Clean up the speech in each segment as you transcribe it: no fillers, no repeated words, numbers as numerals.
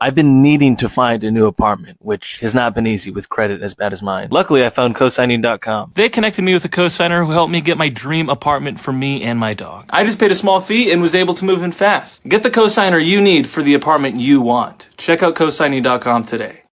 I've been needing to find a new apartment, which has not been easy with credit as bad as mine. Luckily, I found cosigning.com. They connected me with a cosigner who helped me get my dream apartment for me and my dog. I just paid a small fee and was able to move in fast. Get the cosigner you need for the apartment you want. Check out cosigning.com today.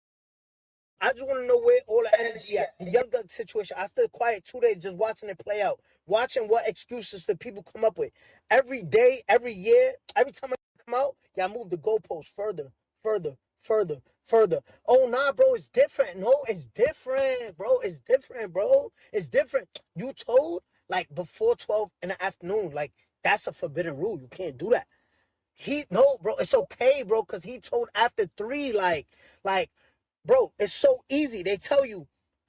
I just want to know where all the energy at. The Young Thug situation, I stood quiet 2 days just watching it play out, watching what excuses the people come up with. Every day, every year, every time I come out, y'all move the goalposts further, further, further, further. Oh, nah, bro, it's different. No, it's different, bro. It's different, bro. It's different. You told, like, before 12 in the afternoon, like, that's a forbidden rule. You can't do that. No, bro, it's okay, bro, because he told after 3, like, bro, it's so easy. They tell you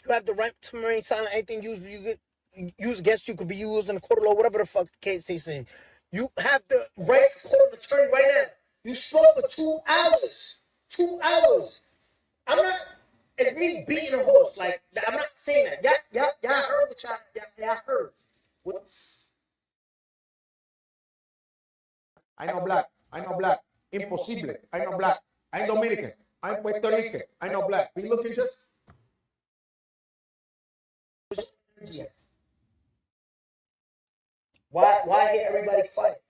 have the right to remain silent. Anything used against you could be used in the court of law, whatever the fuck the case they say. You have the right to call an attorney right now. You spoke for 2 hours. 2 hours. I'm not. It's me beating a horse. Like, I'm not saying that. Y'all heard what y'all heard. What? I know black. I know black. Impossible. I know black. I'm Dominican. I'm Puerto Rican. I know black. We looking just. Why get everybody quiet?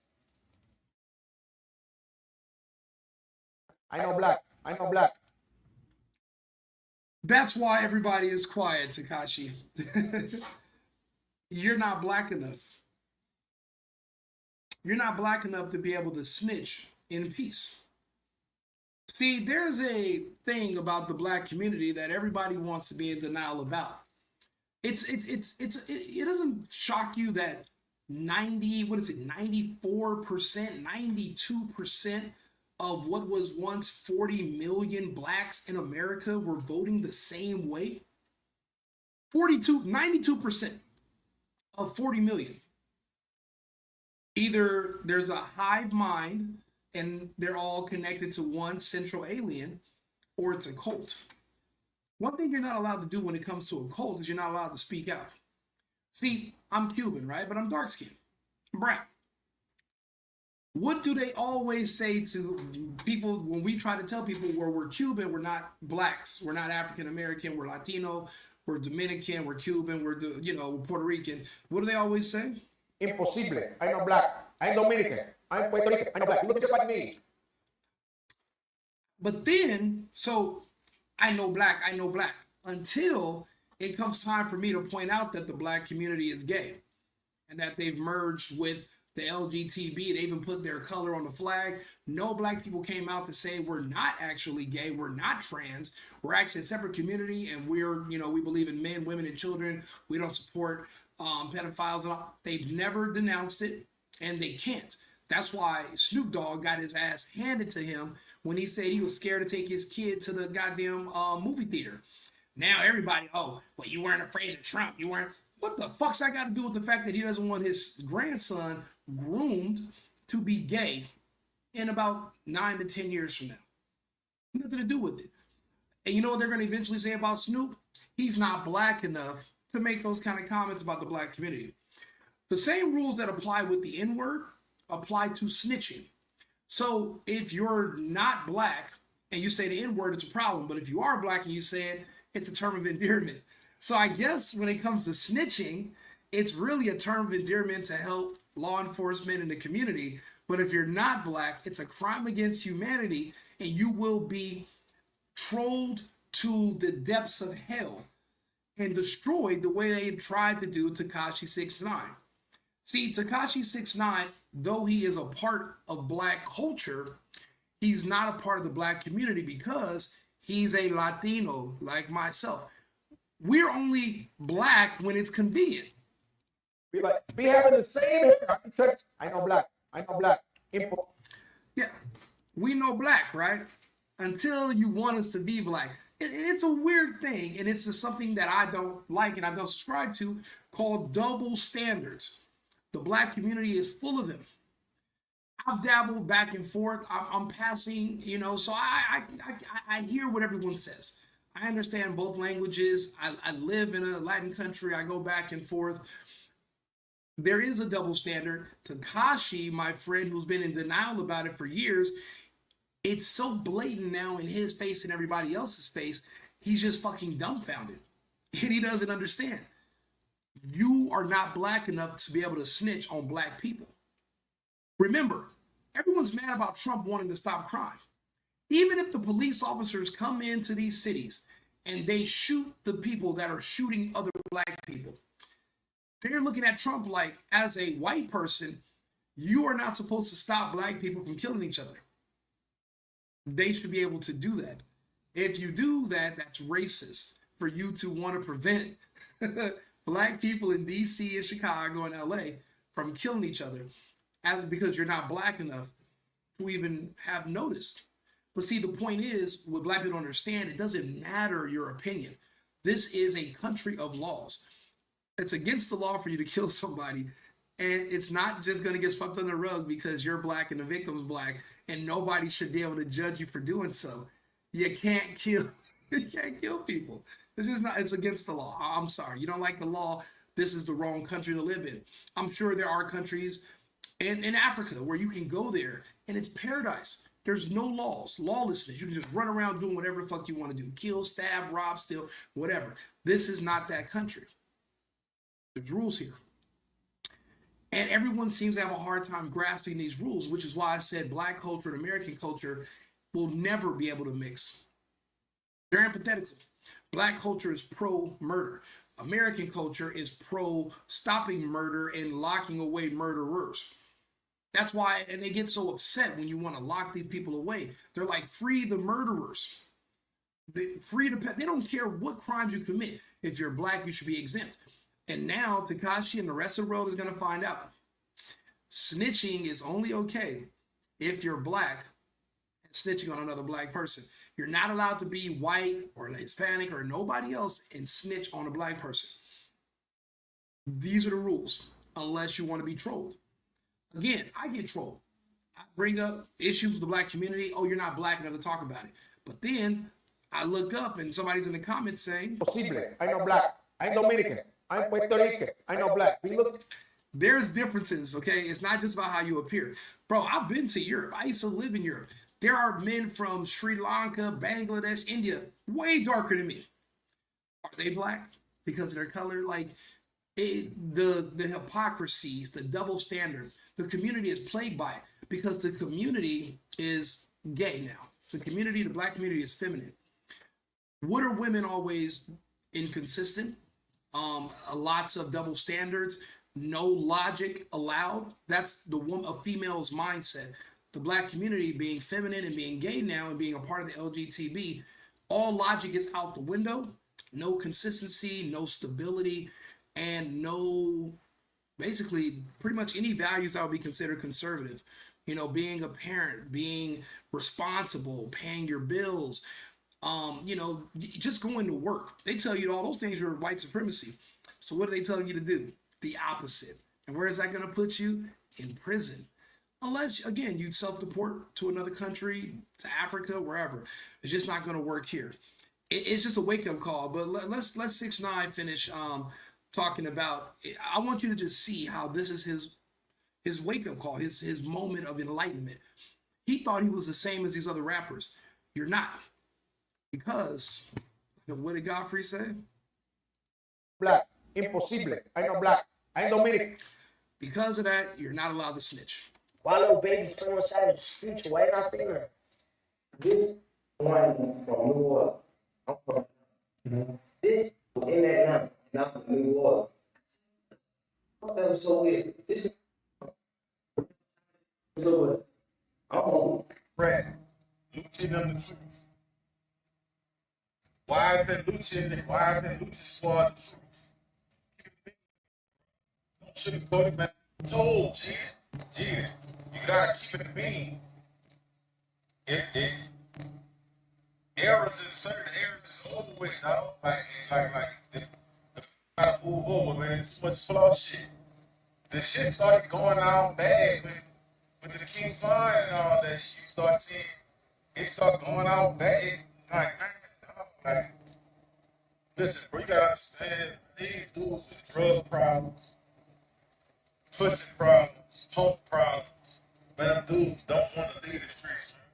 I know black. I know black. That's why everybody is quiet, Tekashi. You're not black enough. You're not black enough to be able to snitch in peace. See, there's a thing about the black community that everybody wants to be in denial about. It doesn't shock you that 94%, 92% of what was once 40 million blacks in America were voting the same way? 92% of 40 million. Either there's a hive mind and they're all connected to one central alien, or it's a cult. One thing you're not allowed to do when it comes to a cult is you're not allowed to speak out. See, I'm Cuban, right? But I'm dark skinned. I'm brown. What do they always say to people when we try to tell people we're Cuban, we're not blacks, we're not African American, we're Latino, we're Dominican, we're Cuban, we're Puerto Rican. What do they always say? Impossible. I know black. I'm Dominican. I'm Puerto Rican. I know black. You look just like me. But then, so I know black, until it comes time for me to point out that the black community is gay and that they've merged with the LGTB. They even put their color on the flag. No black people came out to say we're not actually gay, we're not trans, we're actually a separate community, and we believe in men, women, and children. We don't support pedophiles and all. They've never denounced it, and they can't. That's why Snoop Dogg got his ass handed to him when he said he was scared to take his kid to the goddamn movie theater. Now everybody, you weren't afraid of Trump. You weren't. What the fuck's that got to do with the fact that he doesn't want his grandson groomed to be gay in about 9 to 10 years from now? Nothing to do with it. And you know what they're going to eventually say about Snoop? He's not black enough to make those kind of comments about the black community. The same rules that apply with the N-word apply to snitching. So if you're not black and you say the N-word, it's a problem. But if you are black and you say it, it's a term of endearment. So I guess when it comes to snitching, it's really a term of endearment to help law enforcement and the community. But if you're not black, it's a crime against humanity, and you will be trolled to the depths of hell and destroyed the way they tried to do Tekashi 6ix9ine. See, Tekashi 6ix9ine, though he is a part of black culture, he's not a part of the black community because he's a Latino like myself. We're only black when it's convenient. Be having the same hair. I know black. I know black. Yeah, we know black, right? Until you want us to be black. It's a weird thing, and it's just something that I don't like and I don't subscribe to, called double standards. The black community is full of them. I've dabbled back and forth. I'm passing, so I hear what everyone says. I understand both languages. I live in a Latin country. I go back and forth. There is a double standard. Tekashi, my friend who's been in denial about it for years, It's so blatant now in his face and everybody else's face. He's just fucking dumbfounded. And he doesn't understand. You are not black enough to be able to snitch on black people. Remember, everyone's mad about Trump wanting to stop crime. Even if the police officers come into these cities and they shoot the people that are shooting other black people, they're looking at Trump like, as a white person, you are not supposed to stop black people from killing each other. They should be able to do that. If you do that, that's racist for you to want to prevent black people in DC and Chicago and LA from killing each other because you're not black enough to even have noticed. But see, the point is, what black people don't understand, it doesn't matter your opinion. This is a country of laws. It's against the law for you to kill somebody, and it's not just going to get swept under the rug because you're black and the victim's black, and nobody should be able to judge you for doing so. You can't kill people. It's just not, it's against the law. I'm sorry. You don't like the law, this is the wrong country to live in. I'm sure there are countries in Africa where you can go there and it's paradise. There's no laws, lawlessness. You can just run around doing whatever the fuck you want to do. Kill, stab, rob, steal, whatever. This is not that country. There's rules here. And everyone seems to have a hard time grasping these rules, which is why I said black culture and American culture will never be able to mix. They're antithetical. Black culture is pro-murder. American culture is pro-stopping murder and locking away murderers. That's why, and they get so upset when you want to lock these people away. They're like, free the murderers. They don't care what crimes you commit. If you're black, you should be exempt. And now Tekashi and the rest of the world is going to find out. Snitching is only okay if you're black and snitching on another black person. You're not allowed to be white or Hispanic or nobody else and snitch on a black person. These are the rules, unless you want to be trolled. Again, I get trolled. I bring up issues with the black community. Oh, you're not black enough to talk about it. But then I look up and somebody's in the comments saying, Posible. I know black. I'm Dominican. I'm Puerto Rican. I know black. We look. There's differences, okay? It's not just about how you appear. Bro, I've been to Europe. I used to live in Europe. There are men from Sri Lanka, Bangladesh, India, way darker than me. Are they black because of their color? Like, the hypocrisies, the double standards, the community is plagued by it because the community is gay now. The black community is feminine. What are women always inconsistent? Lots of double standards, no logic allowed. That's a female's mindset. The black community being feminine and being gay now and being a part of the LGBT, all logic is out the window. No consistency, no stability, and no, basically, pretty much any values that would be considered conservative. You know, being a parent, being responsible, paying your bills, just going to work. They tell you all those things are white supremacy. So what are they telling you to do? The opposite. And where is that going to put you? In prison. Unless, again, you self-deport to another country, to Africa, wherever. It's just not going to work here. It's just a wake-up call. But let's 6ix9ine finish talking about it. I want you to just see how this is his wake-up call, his moment of enlightenment. He thought he was the same as these other rappers. You're not. Because, what did Godfrey say? Black. Impossible. I know black. I'm Dominican. Because of that, you're not allowed to snitch. Why little baby throwing Savage future? Why you not saying that? This one from New Orleans. I'm from this was in Atlanta, and I'm from New Orleans. That was so weird. This so what? I'm on Brad, Lucci them the truth. Why is that Lucci squad the truth? Don't sugarcoat it, man. I told G, you gotta keep it a bean. Errors is certain errors is over with, dog. They gotta move over, man. It's too much flaw shit. The shit started going on bad with the King Von and all that shit. You start seeing it start going out bad. Like, listen, bro, you gotta understand these dudes with drug problems, pussy problems, punk problems. Man, dudes don't want to leave the streets, man.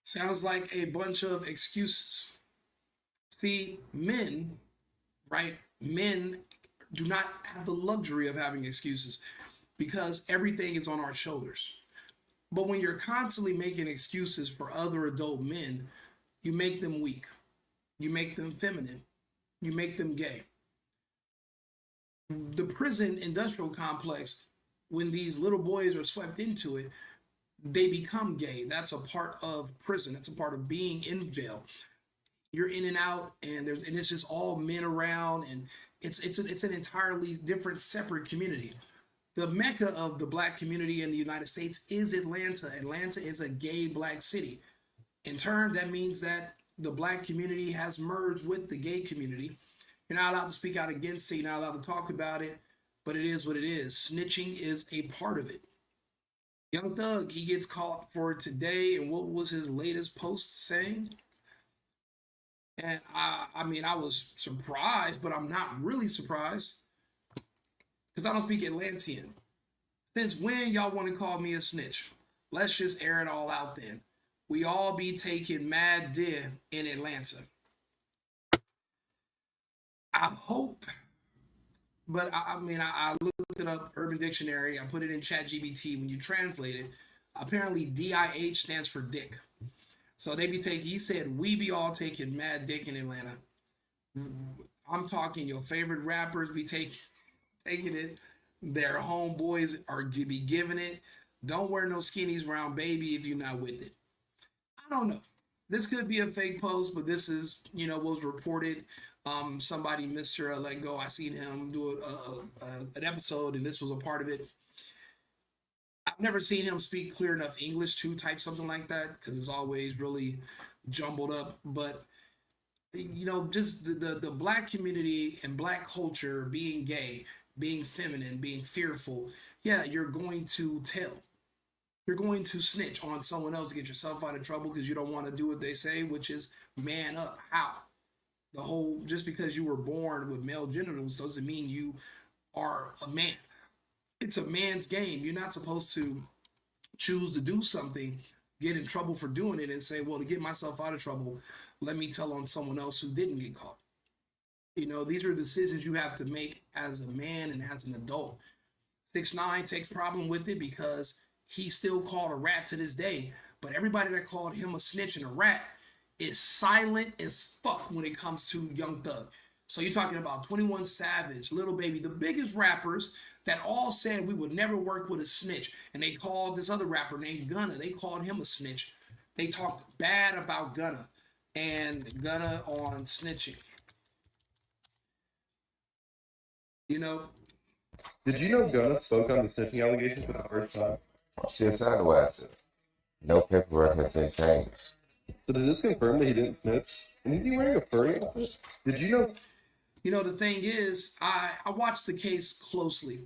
Sounds like a bunch of excuses. See, men, right? Men do not have the luxury of having excuses because everything is on our shoulders. But when you're constantly making excuses for other adult men, you make them weak. You make them feminine. You make them gay. The prison industrial complex, when these little boys are swept into it, they become gay. That's a part of prison. That's a part of being in jail. You're in and out, and it's just all men around, and it's an entirely different, separate community. The mecca of the black community in the United States is Atlanta. Atlanta is a gay black city. In turn, that means that the black community has merged with the gay community. You're not allowed to speak out against it. You're not allowed to talk about it, but it is what it is. Snitching is a part of it. Young Thug, he gets caught for it today, and what was his latest post saying? And I mean, I was surprised, but I'm not really surprised because I don't speak Atlantean. Since when y'all want to call me a snitch? Let's just air it all out then. We all be taking mad dick in Atlanta. I hope, but I mean, I looked it up, Urban Dictionary. I put it in ChatGPT. When you translate it, apparently DIH stands for dick. So they be taking, he said, we be all taking mad dick in Atlanta. I'm talking your favorite rappers be taking it. Their homeboys are be giving it. Don't wear no skinnies around baby if you're not with it. I don't know. This could be a fake post, but this is, what was reported. Somebody, Mr. Let Go, I seen him do an episode, and this was a part of it. I've never seen him speak clear enough English to type something like that because it's always really jumbled up. But just the black community and black culture being gay, being feminine, being fearful. Yeah, you're going to tell. You're going to snitch on someone else to get yourself out of trouble because you don't want to do what they say, which is man up. How? The whole, just because you were born with male genitals doesn't mean you are a man. It's a man's game. You're not supposed to choose to do something, get in trouble for doing it, and say, well, to get myself out of trouble, let me tell on someone else who didn't get caught. These are decisions you have to make as a man and as an adult. 6ix9ine takes problem with it because he's still called a rat to this day. But everybody that called him a snitch and a rat is silent as fuck when it comes to Young Thug. So you're talking about 21 Savage, Lil Baby, the biggest rappers that all said we would never work with a snitch. And they called this other rapper named Gunna. They called him a snitch. They talked bad about Gunna and Gunna on snitching. Did you know Gunna spoke on the snitching allegations for the first time? Shit sounded what I said. No paperwork has been changed. So did this confirm that he didn't snitch? And is he wearing a furry outfit? Did you know? The thing is, I watched the case closely.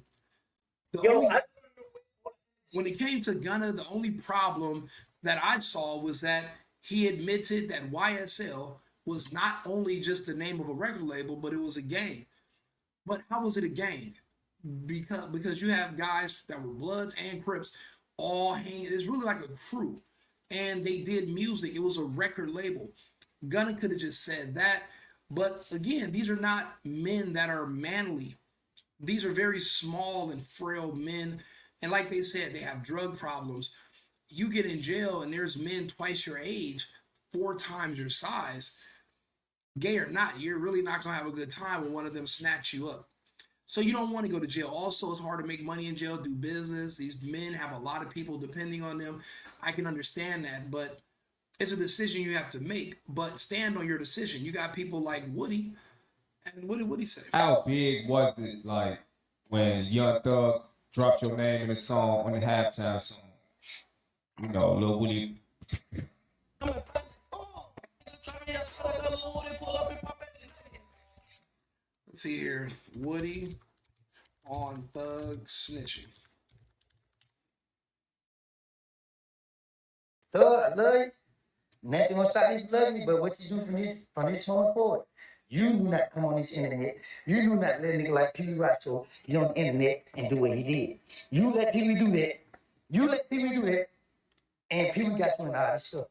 When it came to Gunna, the only problem that I saw was that he admitted that YSL was not only just the name of a record label, but it was a gang. But how was it a gang? Because you have guys that were Bloods and Crips all hanging. It's really like a crew. And they did music. It was a record label. Gunna could have just said that. But again, these are not men that are manly. These are very small and frail men. And like they said, they have drug problems. You get in jail and there's men twice your age, 4 times your size. Gay or not, you're really not going to have a good time when one of them snatch you up. So you don't want to go to jail. Also, it's hard to make money in jail, do business. These men have a lot of people depending on them. I can understand that, but it's a decision you have to make. But stand on your decision. You got people like Woody. And what did Woody say? How big was it, like, when Young Thug dropped your name in the song on the halftime song? Lil Woody. Let's see here. Woody on Thug snitching. Thug, love you. Nothing gonna stop you loving me, but what you do from this point forward. You do not come on this internet. You do not let a nigga like Pee Wee Racho get on the internet and do what he did. You let Pee Wee do that. And Pee Wee got you in all this stuff.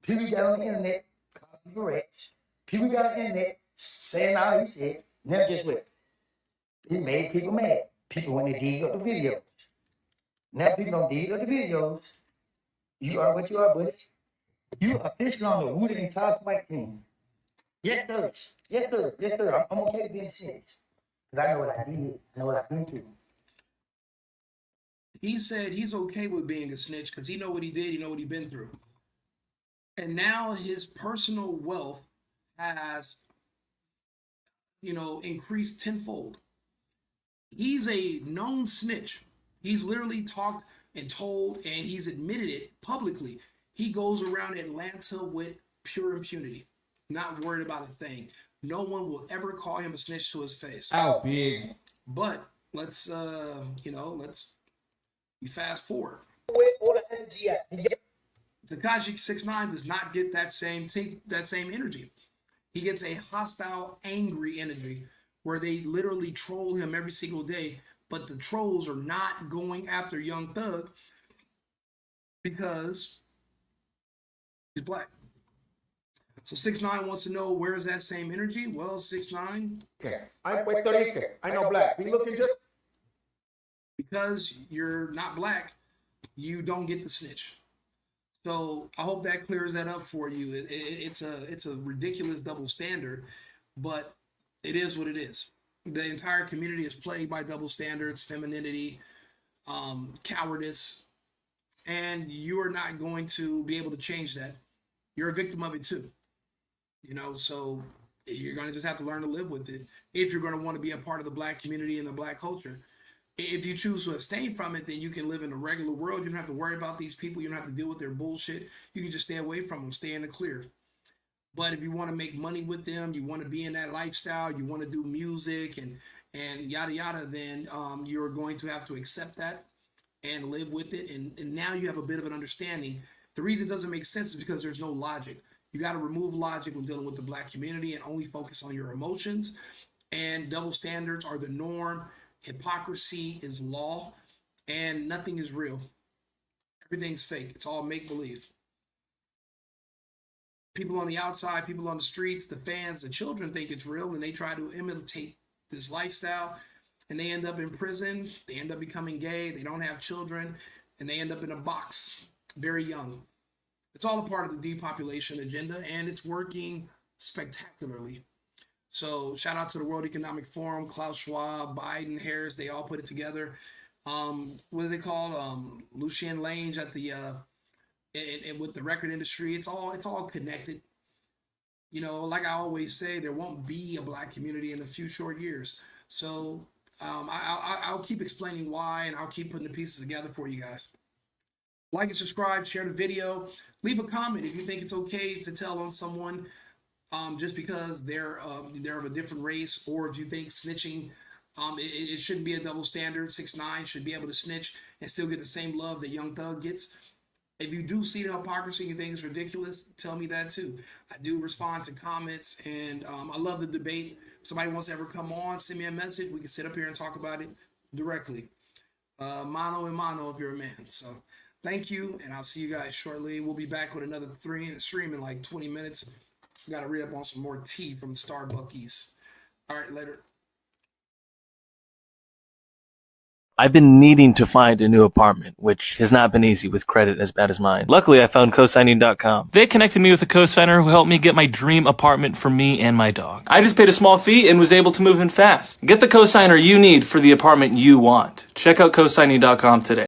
People got on the internet, calling people rich. People got on the internet saying all he said. Now guess what? He made people mad. People when they dig up the videos. Now people don't dig up the videos. You are what you are, buddy. You officially on the Wu-Tang Top White team. Yes, sir. Yes, sir. Yes, sir. I'm okay with being snitched. Because I know what I did. I know what I've been through. He said he's okay with being a snitch because he know what he did, he know what he been through. And now his personal wealth has, increased tenfold. He's a known snitch. He's literally talked and told, and he's admitted it publicly. He goes around Atlanta with pure impunity, not worried about a thing. No one will ever call him a snitch to his face. How big? But let's fast forward. Where all the energy at? Tekashi 6ix9ine does not get that same energy. He gets a hostile, angry energy where they literally troll him every single day. But the trolls are not going after Young Thug because he's black. So 6ix9ine wants to know, where is that same energy? Well, 6ix9ine. Okay. I'm Puerto Rican. I know black. We looking just because you're not black, you don't get the snitch. So I hope that clears that up for you. It's a ridiculous double standard, but it is what it is. The entire community is plagued by double standards, femininity, cowardice, and you are not going to be able to change that. You're a victim of it too. So you're going to just have to learn to live with it if you're going to want to be a part of the black community and the black culture. If you choose to abstain from it, then you can live in the regular world. You don't have to worry about these people. You don't have to deal with their bullshit. You can just stay away from them, stay in the clear. But if you want to make money with them, you want to be in that lifestyle, you want to do music and yada yada, then you're going to have to accept that and live with it. And now you have a bit of an understanding. The reason it doesn't make sense is because there's no logic. You got to remove logic when dealing with the black community and only focus on your emotions. And double standards are the norm. Hypocrisy is law, and nothing is real. Everything's fake. It's all make-believe. People on the outside, people on the streets, the fans, the children think it's real, and they try to imitate this lifestyle, and they end up in prison. They end up becoming gay. They don't have children, and they end up in a box very young. It's all a part of the depopulation agenda, and it's working spectacularly. So shout out to the World Economic Forum, Klaus Schwab, Biden, Harris, they all put it together. What do they call Lucian Lange at the and with the record industry? It's all connected. Like I always say, there won't be a black community in a few short years. So I'll keep explaining why, and I'll keep putting the pieces together for you guys. Like and subscribe, share the video, leave a comment if you think it's okay to tell on someone. Just because they're of a different race, or if you think snitching, it shouldn't be a double standard. 6ix9ine should be able to snitch and still get the same love that Young Thug gets. If you do see the hypocrisy and you think it's ridiculous, tell me that too. I do respond to comments, and I love the debate. If somebody wants to ever come on, send me a message. We can sit up here and talk about it directly. Mano and mano if you're a man. So thank you, and I'll see you guys shortly. We'll be back with another stream in like 20 minutes. Got to read up on some more tea from Starbuckies. All right, later. I've been needing to find a new apartment, which has not been easy with credit as bad as mine. Luckily, I found cosigning.com. They connected me with a cosigner who helped me get my dream apartment for me and my dog. I just paid a small fee and was able to move in fast. Get the cosigner you need for the apartment you want. Check out cosigning.com today.